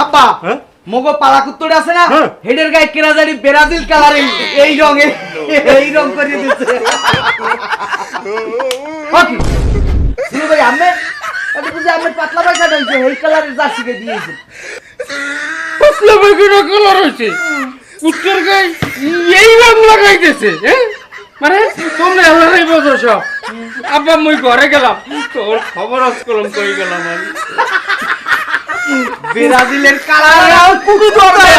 আব্বা মগো পালা কুত্তরে আছে না হেডের গায়ে কেরাজারি ব্রাজিল কালারে এই রং করে দিয়েছে ওকে শুনো ভাই আমি বুঝি আমি পাতলা পায়খা হইছে এই কালারের জার্সিকে দিয়েছে পাতলা পায়খানা কালার হইছে কুত্তর গায়ে এই রং লাগাইতেছে হ্যাঁ মানে তোমরা আল্লাহই বোঝো সব আব্বা মই ঘরে গেলাম তোর খবর আজ কলম কই গেলাম আমি ব্রাজিলের কালার কুকু ধরে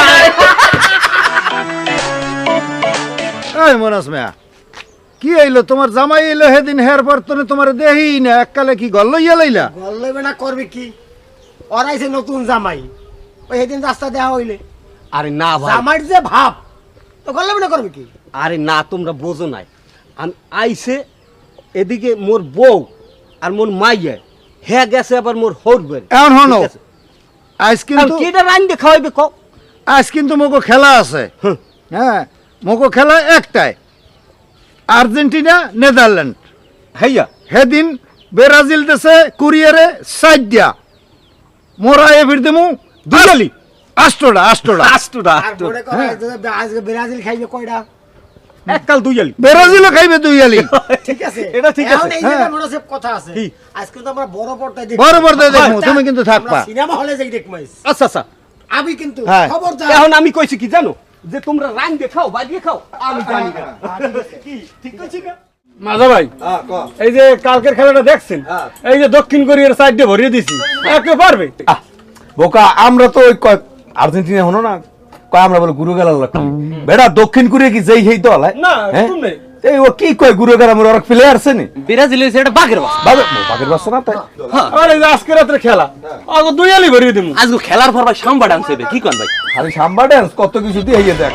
এই মনাস মিয়া কি আইলো তোমার জামাই এলো সেদিন হের বর্তনে তোমার দেহি না এককালে কি গল লইয়া লইলা গল লইবে না করবে কি ওরাইছে নতুন জামাই ওই সেদিন রাস্তা দেওয়া হইলে আরে না ভাই জামাইর যে ভাব তো গল লইবে না করবে কি আরে না তোমরা বোঝো নাই আমি আইছে এদিকে মোর বউ আর মোর মাইয়া হ্যাঁ গেছে আবার মোর হরবের এখন হনো আজ কিন্তু কেটা রাইন দে খাওয়াইবে কও আজ কিন্তু মগো খেলা আছে হ্যাঁ মগো খেলা একটাই আর্জেন্টিনা নেদারল্যান্ড হাইয়া সেদিন ব্রাজিল দেশে কুরিয়ারে সাইড দিয়া মোরা এ ফির দেমু দুজালি আষ্টটা আষ্টুরা আর মনে করো আজকে ব্রাজিল খাইবে কয়টা এককাল দুইয়ালি ব্রাজিলও খাইবে দুইয়ালি ঠিক আছে এটা ঠিক আছে। এখন এই জায়গায় মনে সব কথা আছে কি? আজকে তো আমরা বড় পর্দায় দেখব বড় পর্দায় দেখবো, তুমি কিন্তু থাকবা। সিনেমা হলে যাই দেখব আচ্ছা আচ্ছা আমি কিন্তু হ্যাঁ। খবরদার এখন আমি কইছি কি জানো যে তোমরা রাইন দে খাও বাজিয়ে খাও আমি জানি না কি ঠিক কইছি না মাজা ভাই এই যে কালকের খেলাটা দেখছেন এই যে দক্ষিণ কোরিয়ার সাইডে ভরিয়ে দিছি একে পারবে বোকা আমরা তো ওই আর্জেন্টিনা হনো না কয় আমরা বলে গুরু গেলার লোক বেটা দক্ষিণ কোরিয়া কি যেই সেই দল না হ্যাঁ শুনে এই ও কি কয় গুরু গেলার আমার ওরা প্লেয়ার আছে নি ব্রাজিল সেটা বাগের বাস বাগের বাচ্চা না তাই আর এই যে আজকে রাত্রে খেলা আগে দুইয়ালি ভরিয়ে দিমু আজকে খেলার পর ভাই সাম্বা ডান্স হবে কি কোন ভাই খালি সাম্বা ড্যান্স কত কিছু দিয়ে দেখ